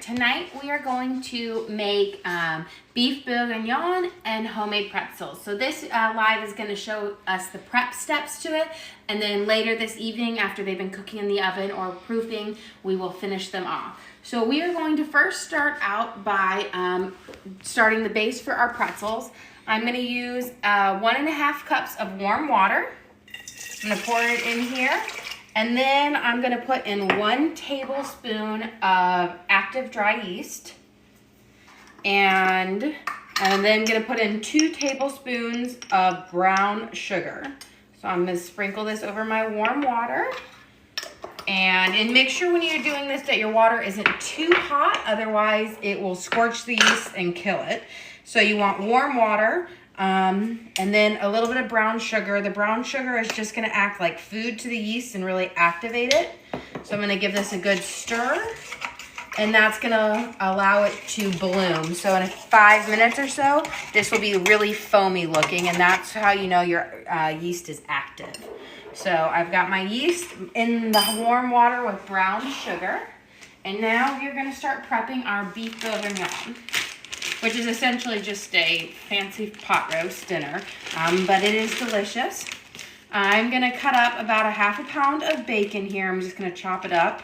tonight we are going to make beef bourguignon and homemade pretzels. So this live is going to show us the prep steps to it, and then later this evening after they've been cooking in the oven or proofing, we will finish them off. So we are going to first start out by starting the base for our pretzels. I'm going to use 1.5 cups of warm water. I'm going to pour it in here. And then I'm gonna put in 1 tablespoon of active dry yeast. And I'm then gonna put in 2 tablespoons of brown sugar. So I'm gonna sprinkle this over my warm water. And make sure when you're doing this that your water isn't too hot, otherwise it will scorch the yeast and kill it. So you want warm water. And then a little bit of brown sugar. The brown sugar is just going to act like food to the yeast and really activate it. So I'm going to give this a good stir, and that's going to allow it to bloom. So in 5 minutes or so, this will be really foamy looking, and that's how you know your yeast is active. So I've got my yeast in the warm water with brown sugar, and now we're going to start prepping our beef bourguignon, which is essentially just a fancy pot roast dinner, but it is delicious. I'm gonna cut up about 1/2 pound of bacon here. I'm just gonna chop it up.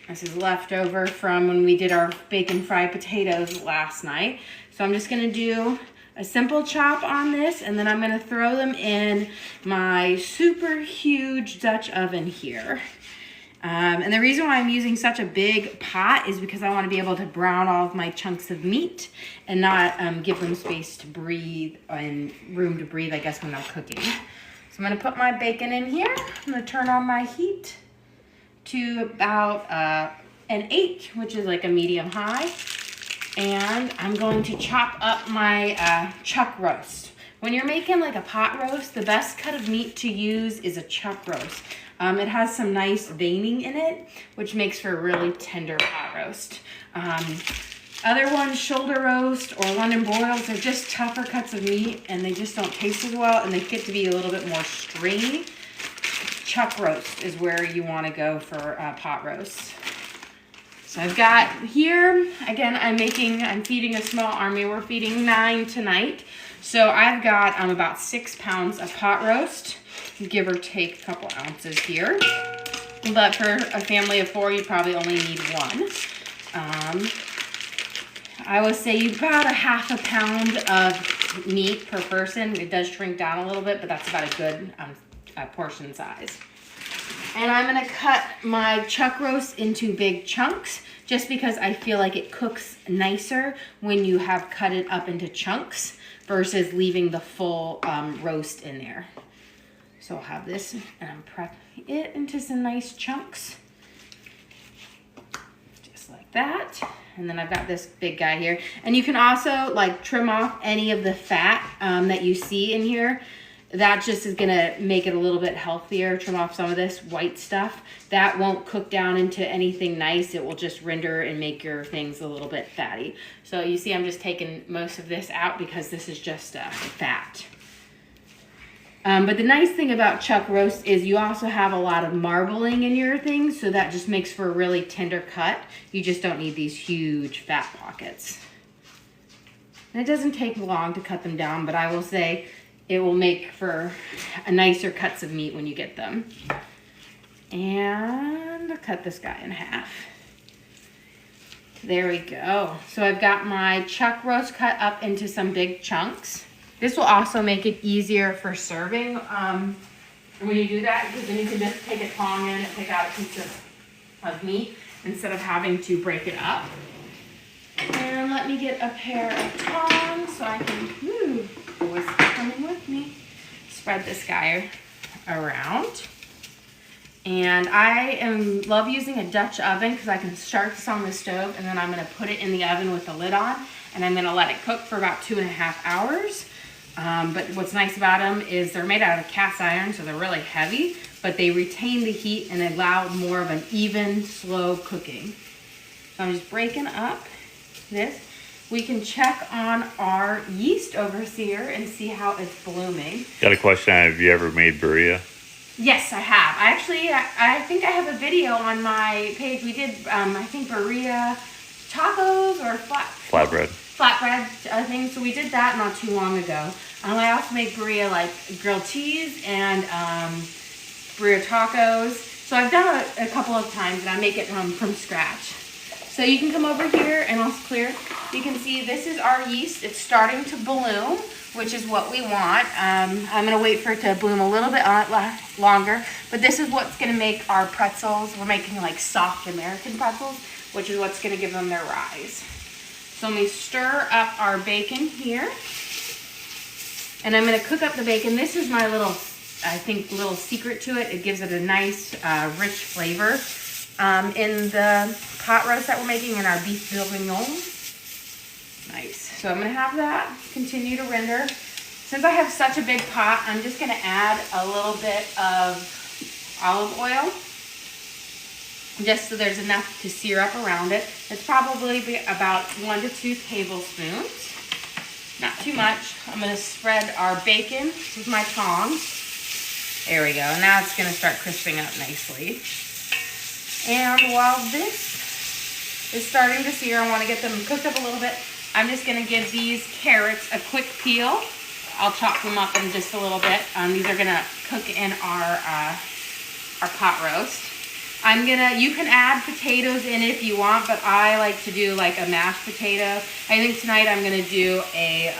This is leftover from when we did our bacon fried potatoes last night. So I'm just gonna do a simple chop on this, and then I'm gonna throw them in my super huge Dutch oven here. And the reason why I'm using such a big pot is because I want to be able to brown all of my chunks of meat and not give them space to breathe and room to breathe, I guess, when I'm cooking. So I'm going to put my bacon in here. I'm going to turn on my heat to about an 8, which is like a medium high. And I'm going to chop up my chuck roast. When you're making like a pot roast, the best cut of meat to use is a chuck roast. It has some nice veining in it, which makes for a really tender pot roast. Other ones, shoulder roast or London broils, are just tougher cuts of meat, and they just don't taste as well, and they get to be a little bit more stringy. Chuck roast is where you want to go for pot roast. So I've got here, again, I'm feeding a small army. We're feeding 9 tonight. So I've got about 6 pounds of pot roast, give or take a couple ounces here. But for a family of 4, you probably only need 1. I would say about 1/2 pound of meat per person. It does shrink down a little bit, but that's about a good portion size. And I'm gonna cut my chuck roast into big chunks just because I feel like it cooks nicer when you have cut it up into chunks versus leaving the full roast in there. So I'll have this and I'm prepping it into some nice chunks. Just like that. And then I've got this big guy here. And you can also like trim off any of the fat that you see in here. That just is gonna make it a little bit healthier. Trim off some of this white stuff. That won't cook down into anything nice. It will just render and make your things a little bit fatty. So you see I'm just taking most of this out because this is just fat. But the nice thing about chuck roast is you also have a lot of marbling in your things, so that just makes for a really tender cut. You just don't need these huge fat pockets. And it doesn't take long to cut them down, but I will say it will make for a nicer cuts of meat when you get them. And I'll cut this guy in half. There we go. So I've got my chuck roast cut up into some big chunks. This will also make it easier for serving when you do that, because then you can just take a tong in and pick out a piece of meat instead of having to break it up. And let me get a pair of tongs so I can, always coming with me, spread this guy around. And I love using a Dutch oven because I can start this on the stove and then I'm going to put it in the oven with the lid on, and I'm going to let it cook for about 2.5 hours. But what's nice about them is they're made out of cast iron, so they're really heavy, but they retain the heat and allow more of an even, slow cooking. So I'm just breaking up this. We can check on our yeast over here and see how it's blooming. Got a question. Have you ever made burrito? Yes, I have. I think I have a video on my page. We did, I think, burrito tacos or Flatbread. flatbread things. So we did that not too long ago. I also make burrito, like grilled cheese and burrito tacos. So I've done it a couple of times, and I make it from scratch. So you can come over here and I'll clear. You can see this is our yeast. It's starting to bloom, which is what we want. I'm gonna wait for it to bloom a little bit longer, but this is what's gonna make our pretzels. We're making like soft American pretzels, which is what's gonna give them their rise. So let me stir up our bacon here. And I'm gonna cook up the bacon. This is my little, I think, little secret to it. It gives it a nice, rich flavor. In the pot roast that we're making in our beef bourguignon. Nice. So I'm gonna have that continue to render. Since I have such a big pot, I'm just gonna add a little bit of olive oil, just so there's enough to sear up around it. It's probably about 1 to 2 tablespoons. Not too much. I'm gonna spread our bacon with my tongs. There we go. Now it's gonna start crisping up nicely. And while this is starting to sear, I want to get them cooked up a little bit. I'm just going to give these carrots a quick peel. I'll chop them up in just a little bit. These are going to cook in our pot roast. You can add potatoes in if you want, but I like to do like a mashed potato. I think tonight I'm going to do a,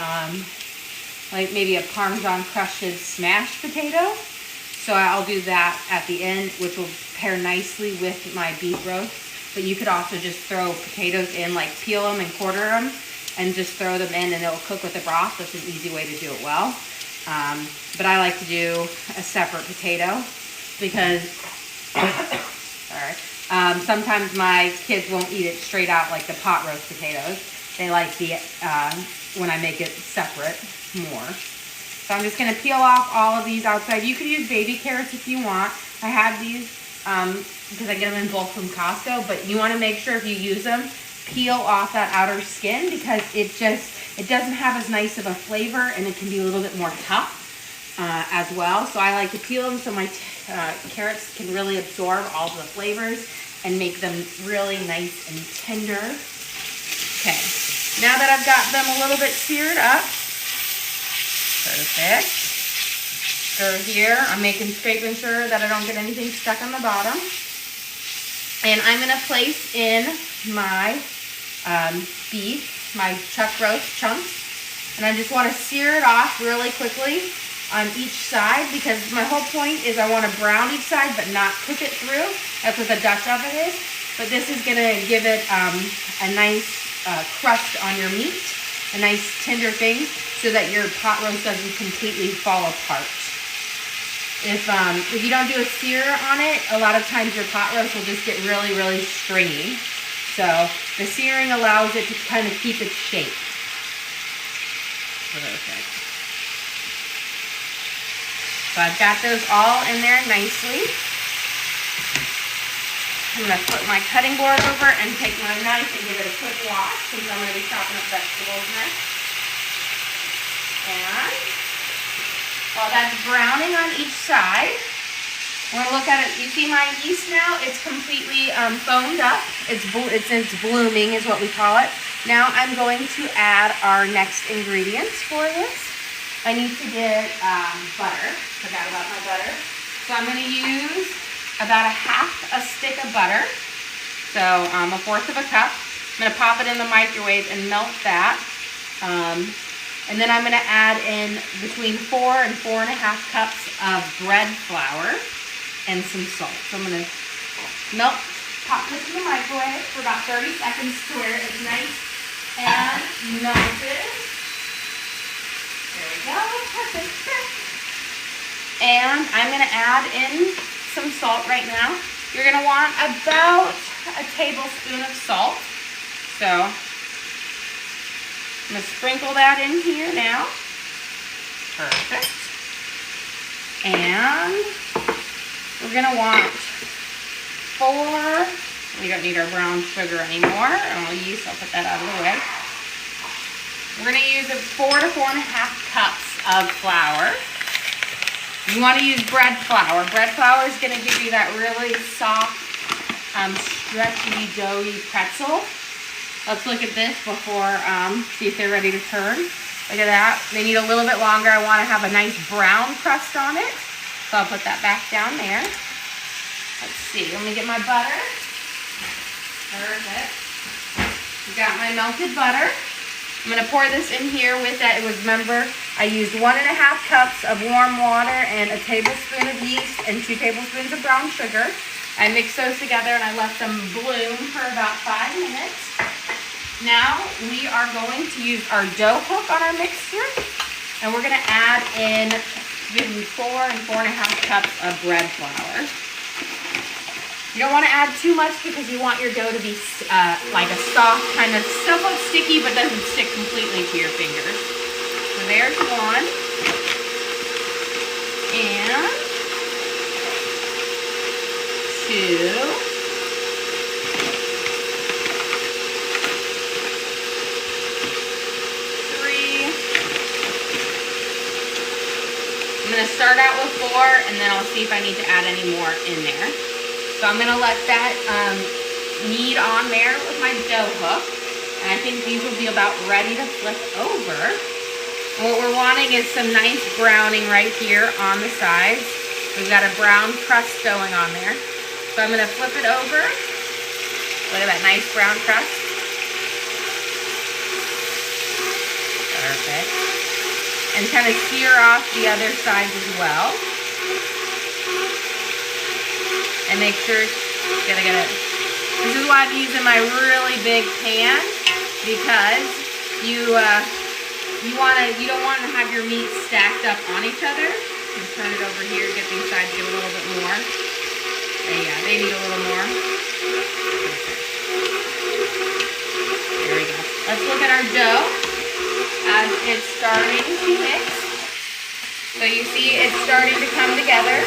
like maybe a Parmesan crusted smashed potato. So I'll do that at the end, which will pair nicely with my beef roast. But you could also just throw potatoes in, like peel them and quarter them, and just throw them in and it'll cook with the broth. That's an easy way to do it well. But I like to do a separate potato because, sorry, sometimes my kids won't eat it straight out like the pot roast potatoes. They like the, when I make it separate more. So I'm just going to peel off all of these outside. You could use baby carrots if you want. I have these because I get them in bulk from Costco, but you want to make sure if you use them, peel off that outer skin because it doesn't have as nice of a flavor, and it can be a little bit more tough as well. So I like to peel them so my carrots can really absorb all the flavors and make them really nice and tender. Okay, now that I've got them a little bit seared up, perfect. Stir here. I'm scraping sure that I don't get anything stuck on the bottom. And I'm going to place in my beef, my chuck roast chunks. And I just want to sear it off really quickly on each side because my whole point is I want to brown each side but not cook it through. That's what the Dutch oven is. But this is going to give it a nice crust on your meat, a nice tender thing, so that your pot roast doesn't completely fall apart. If you don't do a sear on it, a lot of times your pot roast will just get really, really stringy. So the searing allows it to kind of keep its shape. Perfect. So I've got those all in there nicely. I'm going to flip my cutting board over and take my knife and give it a quick wash since I'm going to be chopping up vegetables next. And while that's browning on each side, we're going to look at it. You see my yeast now? It's completely foamed up. It's blooming is what we call it. Now I'm going to add our next ingredients for this. I need to get butter. Forgot about my butter. So I'm going to use about a stick of butter. So 1/4 of a cup. I'm going to pop it in the microwave and melt that. And then I'm going to add in between 4 and 4.5 cups of bread flour and some salt. So I'm going to pop this in the microwave for about 30 seconds to where it's nice and melted. There we go. Perfect. And I'm going to add in some salt right now. You're going to want about a tablespoon of salt. So I'm going to sprinkle that in here now. Perfect. And we're going to want 4, we don't need our brown sugar anymore. I'll put that out of the way. We're going to use 4 to 4.5 cups of flour. You want to use bread flour. Bread flour is going to give you that really soft, stretchy, doughy pretzel. Let's look at this before, see if they're ready to turn. Look at that. They need a little bit longer. I want to have a nice brown crust on it. So I'll put that back down there. Let's see. Let me get my butter. Perfect. Got my melted butter. I'm going to pour this in here with that. Remember, I used 1.5 cups of warm water and a tablespoon of yeast and 2 tablespoons of brown sugar. I mixed those together and I left them bloom for about 5 minutes. Now we are going to use our dough hook on our mixture, and we're going to add in between 4 and 4.5 cups of bread flour. You don't want to add too much because you want your dough to be like a soft, kind of somewhat sticky, but doesn't stick completely to your fingers. So there's 1. And 2. I'm going to start out with 4, and then I'll see if I need to add any more in there. So I'm going to let that knead on there with my dough hook. And I think these will be about ready to flip over. And what we're wanting is some nice browning right here on the sides. We've got a brown crust going on there. So I'm going to flip it over. Look at that nice brown crust. Perfect. And kind of sear off the other sides as well. And make sure, gotta get it. This is why I'm using my really big pan, because you don't want to have your meat stacked up on each other. You can turn it over here, get these sides to get a little bit more. And yeah, they need a little more. There we go. Let's look at our dough as it's starting to mix. So you see it's starting to come together.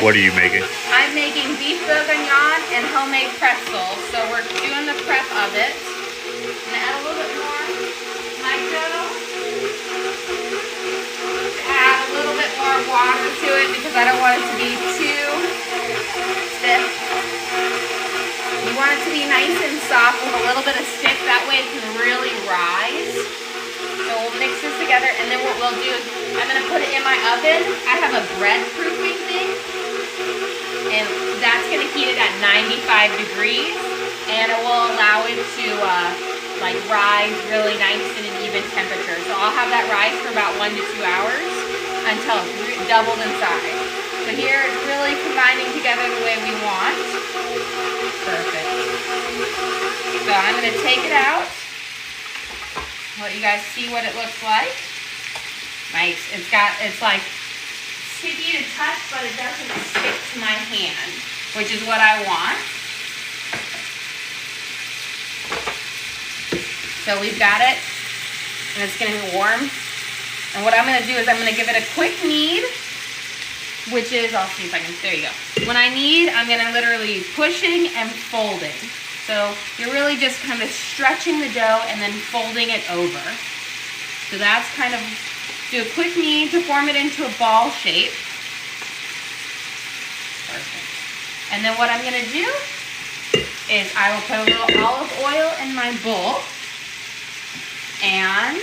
What are you making? I'm making beef bourguignon and homemade pretzels. So we're doing the prep of it. I'm going to add a little bit more to my dough. Add a little bit more water to it because I don't want it to be too stiff. You want it to be nice and soft with a little bit of stick. That way it can really rise. So we'll mix this together, and then what we'll do is I'm going to put it in my oven. I have a bread proofing thing, and that's going to heat it at 95 degrees, and it will allow it to like rise really nice in an even temperature. So I'll have that rise for about 1 to 2 hours until it's doubled in size. So here it's really combining together the way we want. Perfect. So I'm going to take it out. Let you guys see what it looks like. Nice. It's like sticky to touch, but it doesn't stick to my hand, which is what I want. So we've got it, and it's getting warm. And what I'm going to do is I'm going to give it a quick knead, which is, I'll see if I can, there you go. When I knead, I'm going to literally pushing and folding. So you're really just kind of stretching the dough and then folding it over. So that's kind of, do a quick knead to form it into a ball shape. Perfect. And then what I'm going to do is I will put a little olive oil in my bowl. And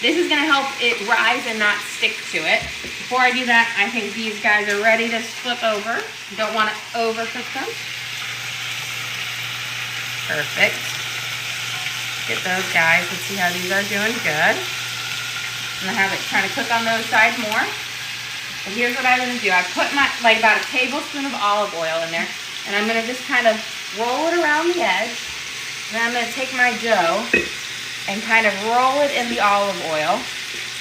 this is going to help it rise and not stick to it. Before I do that, I think these guys are ready to flip over. Don't want to overcook them. Perfect. Get those guys. Let's see how these are doing. Good. I'm going to have it trying to cook on those sides more. And here's what I'm going to do. I put my, like about a tablespoon of olive oil in there. And I'm going to just kind of roll it around the edge. Then I'm going to take my dough and kind of roll it in the olive oil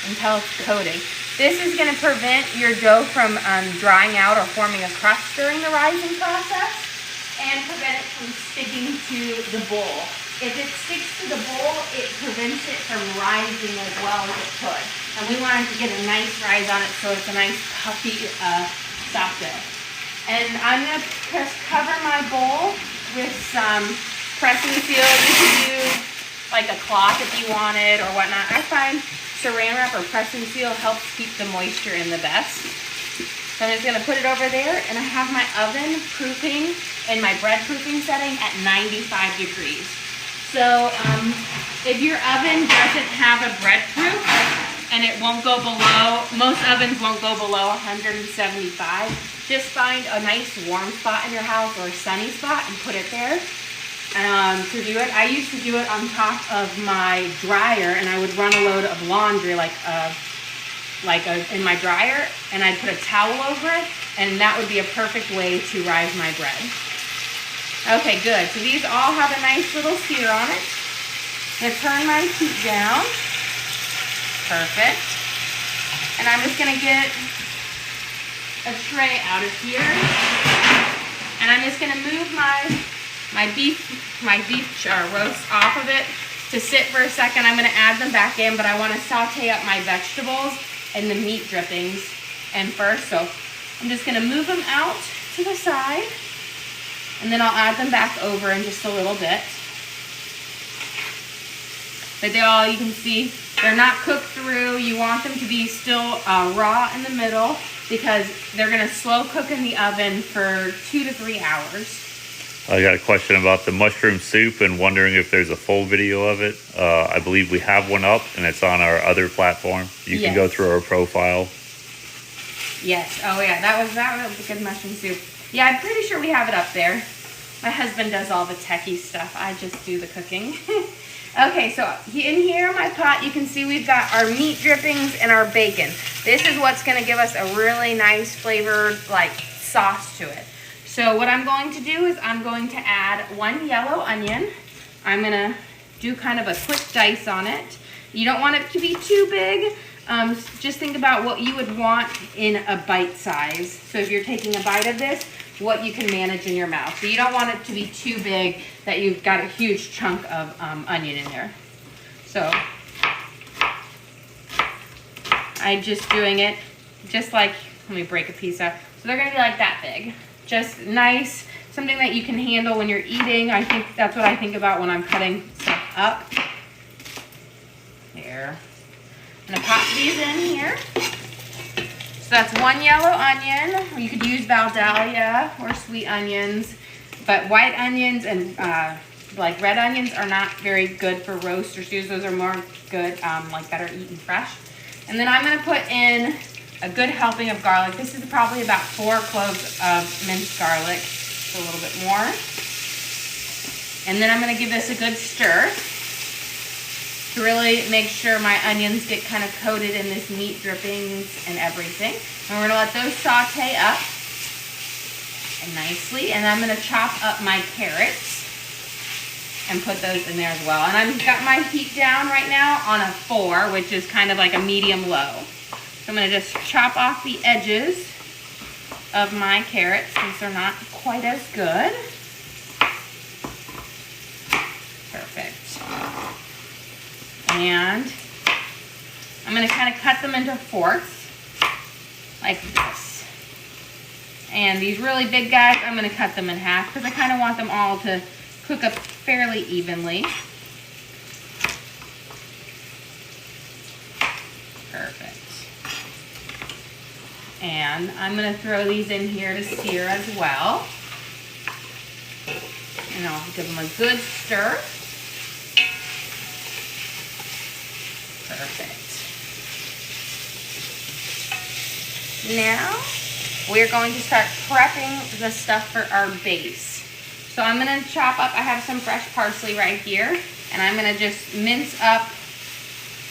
until it's coating. This is going to prevent your dough from drying out or forming a crust during the rising process, and prevent it from sticking to the bowl. If it sticks to the bowl, it prevents it from rising as well as it could. And we want it to get a nice rise on it so it's a nice puffy, soft dough. And I'm going to just cover my bowl with some pressing seal. You can use like a cloth if you wanted or whatnot. I find saran wrap or pressing seal helps keep the moisture in the best. So I'm just going to put it over there, and I have my oven proofing in my bread proofing setting at 95 degrees. So if your oven doesn't have a bread proof and it won't go below, most ovens won't go below 175, just find a nice warm spot in your house or a sunny spot and put it there to do it. I used to do it on top of my dryer, and I would run a load of laundry in my dryer, and I'd put a towel over it, and that would be a perfect way to rise my bread. Okay, good. So these all have a nice little sear on it. I'm gonna turn my heat down. Perfect. And I'm just gonna get a tray out of here, and I'm just gonna move my beef roast off of it to sit for a second. I'm gonna add them back in, but I wanna saute up my vegetables and the meat drippings in first. So I'm just gonna move them out to the side, and then I'll add them back over in just a little bit. But you can see, they're not cooked through. You want them to be still raw in the middle, because they're gonna slow cook in the oven for 2 to 3 hours. I got a question about the mushroom soup and wondering if there's a full video of it. I believe we have one up, and it's on our other platform. You can go through our profile. Yes. Oh yeah, that was a good mushroom soup. Yeah, I'm pretty sure we have it up there. My husband does all the techie stuff. I just do the cooking. Okay, so in here in my pot, you can see we've got our meat drippings and our bacon. This is what's gonna give us a really nice flavored sauce to it. So what I'm going to do is I'm going to add 1 yellow onion. I'm gonna do kind of a quick dice on it. You don't want it to be too big. Just think about what you would want in a bite size. So if you're taking a bite of this, what you can manage in your mouth. So you don't want it to be too big that you've got a huge chunk of onion in there. So I'm just doing it just like, let me break a piece out. So they're gonna be like that big. Just nice, something that you can handle when you're eating. I think that's what I think about when I'm cutting stuff up. There. I'm gonna pop these in here. So that's 1 yellow onion. You could use Valdalia or sweet onions, but white onions and red onions are not very good for roast or stews. Those are more good, better eaten fresh. And then I'm gonna put in a good helping of garlic. This is probably about 4 cloves of minced garlic, so a little bit more. And then I'm gonna give this a good stir to really make sure my onions get kind of coated in this meat drippings and everything. And we're gonna let those saute up and nicely. And I'm gonna chop up my carrots and put those in there as well. And I've got my heat down right now on a 4, which is kind of like a medium low. So I'm going to just chop off the edges of my carrots since they're not quite as good. Perfect. And I'm going to kind of cut them into fourths like this. And these really big guys, I'm going to cut them in half because I kind of want them all to cook up fairly evenly. Perfect. And I'm going to throw these in here to sear as well. And I'll give them a good stir. Perfect. Now, we're going to start prepping the stuff for our base. So I'm going to chop up, I have some fresh parsley right here, and I'm going to just mince up,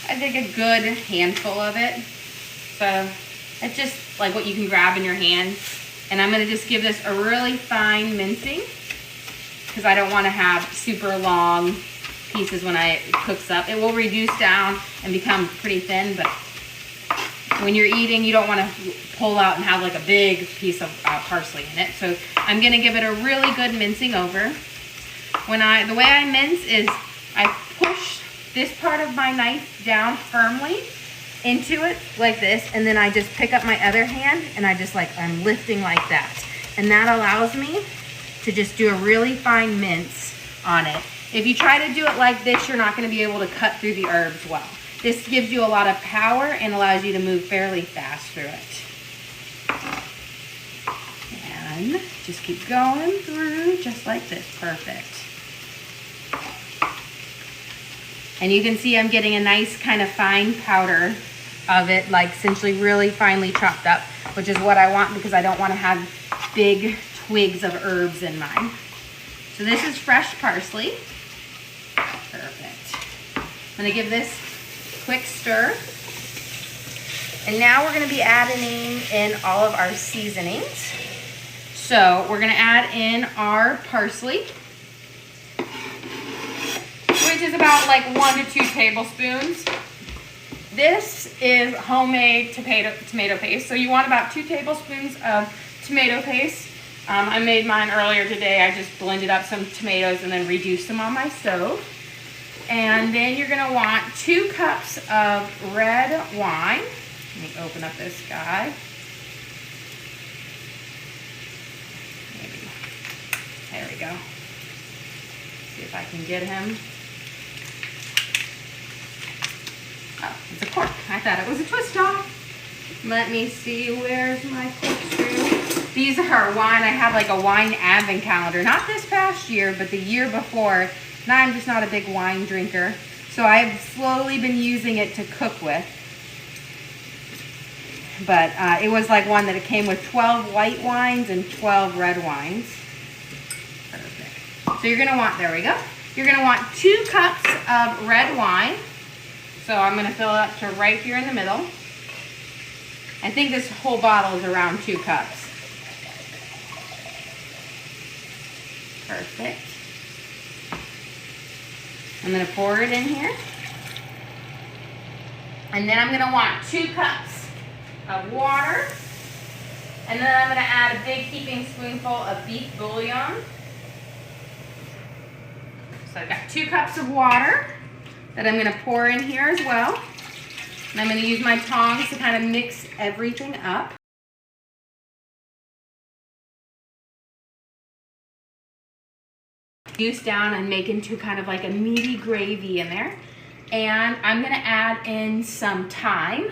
I think, a good handful of it. So it's just like what you can grab in your hand. And I'm going to just give this a really fine mincing because I don't want to have super long pieces when it cooks up. It will reduce down and become pretty thin, but when you're eating, you don't want to pull out and have like a big piece of parsley in it. So I'm going to give it a really good mincing over. The way I mince is I push this part of my knife down firmly into it like this, and then I just pick up my other hand and I'm lifting like that. And that allows me to just do a really fine mince on it. If you try to do it like this, you're not going to be able to cut through the herbs well. This gives you a lot of power and allows you to move fairly fast through it. And just keep going through just like this. Perfect. And you can see I'm getting a nice kind of fine powder of it, like essentially really finely chopped up, which is what I want because I don't want to have big twigs of herbs in mine. So this is fresh parsley. Perfect. I'm going to give this a quick stir. And now we're going to be adding in all of our seasonings. So we're going to add in our parsley, which is about like 1 to 2 tablespoons. This is homemade tomato paste. So you want about 2 tablespoons of tomato paste. I made mine earlier today. I just blended up some tomatoes and then reduced them on my stove. And then you're going to want 2 cups of red wine. Let me open up this guy. Maybe. There we go. See if I can get him. Oh, it's a cork. I thought it was a twist off. Let me see, where's my corkscrew? These are wine. I have like a wine advent calendar. Not this past year, but the year before. Now I'm just not a big wine drinker. So I've slowly been using it to cook with. But it was like one that it came with 12 white wines and 12 red wines. Perfect. So you're gonna want, there we go. You're gonna want 2 cups of red wine. So I'm gonna fill it up to right here in the middle. I think this whole bottle is around 2 cups. Perfect. I'm gonna pour it in here. And then I'm gonna want 2 cups of water. And then I'm gonna add a big heaping spoonful of beef bouillon. So I've got 2 cups of water that I'm gonna pour in here as well. And I'm gonna use my tongs to kind of mix everything up. Juice down and make into kind of like a meaty gravy in there. And I'm gonna add in some thyme.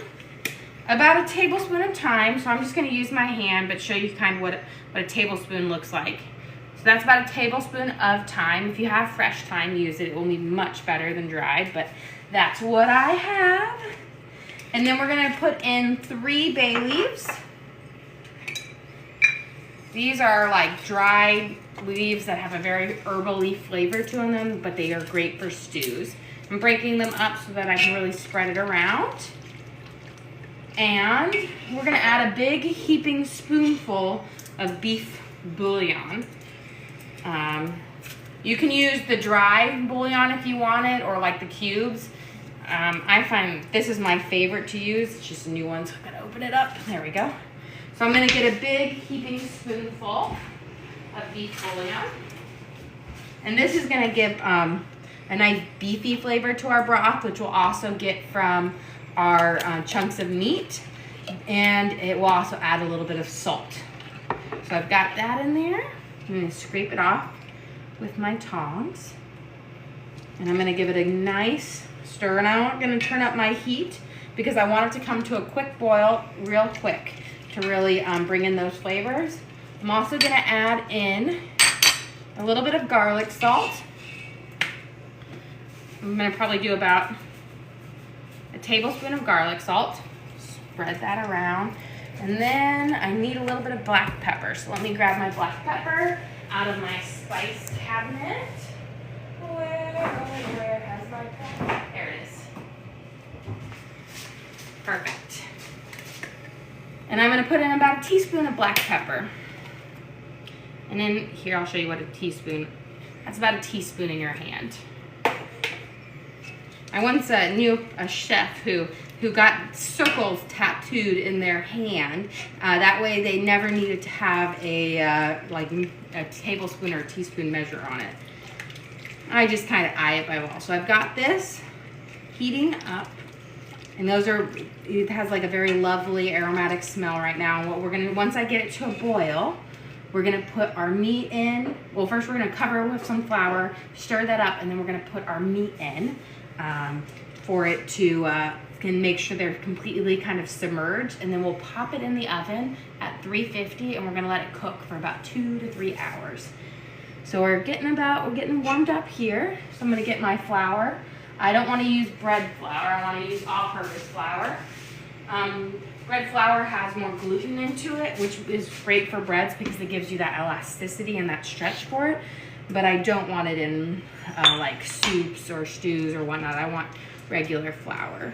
About a tablespoon of thyme, so I'm just gonna use my hand but show you kind of what a tablespoon looks like. So that's about a tablespoon of thyme. If you have fresh thyme, use it. It will be much better than dried, but that's what I have. And then we're gonna put in 3 bay leaves. These are like dried leaves that have a very herbally flavor to them, but they are great for stews. I'm breaking them up so that I can really spread it around. And we're gonna add a big heaping spoonful of beef bouillon. You can use the dry bouillon if you want it, or like the cubes. I find this is my favorite to use. It's just a new one, so I'm gonna open it up. There we go. So I'm gonna get a big heaping spoonful of beef bouillon. And this is gonna give a nice beefy flavor to our broth, which we'll also get from our chunks of meat. And it will also add a little bit of salt. So I've got that in there. I'm gonna scrape it off with my tongs. And I'm gonna give it a nice stir. And I'm gonna turn up my heat because I want it to come to a quick boil real quick to really bring in those flavors. I'm also gonna add in a little bit of garlic salt. I'm gonna probably do about a tablespoon of garlic salt. Spread that around. And then I need a little bit of black pepper. So let me grab my black pepper out of my spice cabinet. Where has my pepper? There it is. Perfect. And I'm gonna put in about a teaspoon of black pepper. And then here, I'll show you what a teaspoon, that's about a teaspoon in your hand. I once knew a chef who got circles tattooed in their hand. That way they never needed to have like a tablespoon or a teaspoon measure on it. I just kind of eye it by wall. So I've got this heating up. And it has like a very lovely aromatic smell right now. And what we're gonna, once I get it to a boil, we're gonna put our meat in. Well, first we're gonna cover it with some flour, stir that up, and then we're gonna put our meat in for it to can make sure they're completely kind of submerged, and then we'll pop it in the oven at 350, and we're gonna let it cook for about 2 to 3 hours. So we're getting warmed up here. So I'm gonna get my flour. I don't want to use bread flour. I want to use all-purpose flour. Bread flour has more gluten into it, which is great for breads because it gives you that elasticity and that stretch for it. But I don't want it in like soups or stews or whatnot. I want regular flour.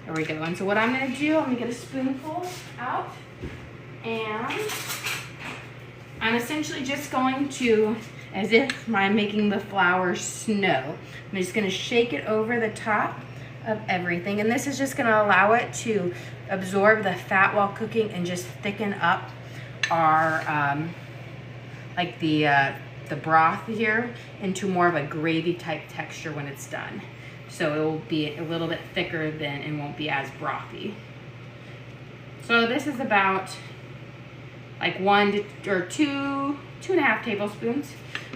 There we go. And so what I'm going to do, I'm going to get a spoonful out, and I'm essentially just going to, as if I'm making the flour snow, I'm just going to shake it over the top of everything. And this is just going to allow it to absorb the fat while cooking and just thicken up our, like the broth here into more of a gravy type texture when it's done. So it will be a little bit thicker then and won't be as brothy. So this is about like 1 or 2.5 tablespoons.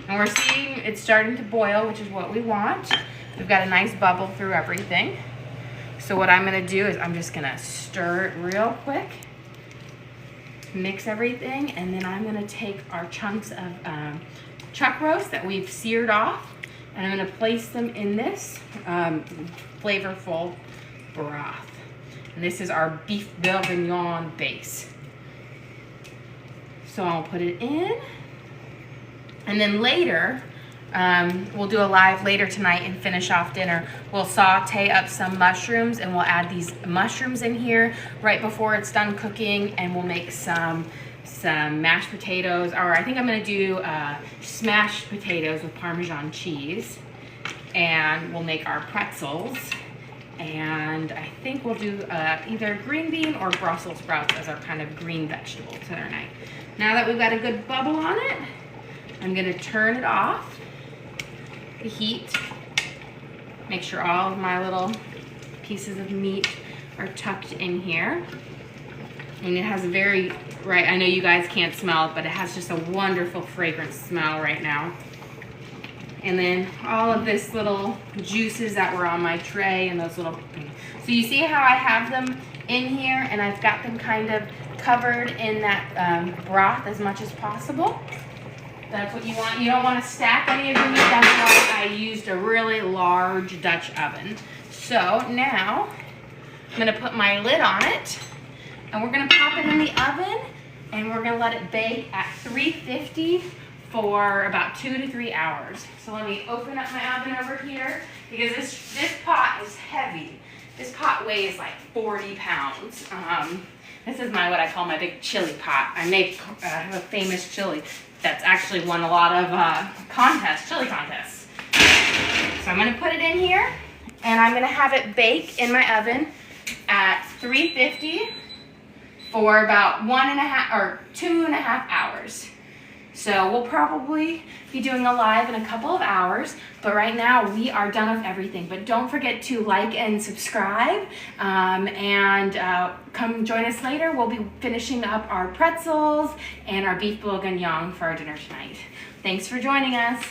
And we're seeing it's starting to boil, which is what we want. We've got a nice bubble through everything. So what I'm gonna do is I'm just gonna stir it real quick, mix everything, and then I'm gonna take our chunks of chuck roast that we've seared off, and I'm gonna place them in this flavorful broth. And this is our beef bourguignon base. So I'll put it in, and then later, we'll do a live later tonight and finish off dinner. We'll saute up some mushrooms, and we'll add these mushrooms in here right before it's done cooking, and we'll make some mashed potatoes, or I think I'm gonna do smashed potatoes with Parmesan cheese, and we'll make our pretzels, and I think we'll do either green bean or Brussels sprouts as our kind of green vegetable tonight. Now that we've got a good bubble on it, I'm gonna turn it off the heat. Make sure all of my little pieces of meat are tucked in here. And it has a very, I know you guys can't smell it, but it has just a wonderful fragrant smell right now. And then all of this little juices that were on my tray and those little things. So you see how I have them in here, and I've got them kind of covered in that broth as much as possible. That's what you want. You don't want to stack any of your meat. That's why I used a really large Dutch oven. So now I'm going to put my lid on it, and we're going to pop it in the oven, and we're going to let it bake at 350 for about 2 to 3 hours. So let me open up my oven over here, because this pot is heavy. This pot weighs like 40 pounds. This is what I call my big chili pot. I have a famous chili that's actually won a lot of chili contests. So I'm gonna put it in here, and I'm gonna have it bake in my oven at 350 for about 1.5 or 2.5 hours. So we'll probably be doing a live in a couple of hours, but right now we are done with everything. But don't forget to like and subscribe, and come join us later. We'll be finishing up our pretzels and our beef bourguignon for our dinner tonight. Thanks for joining us.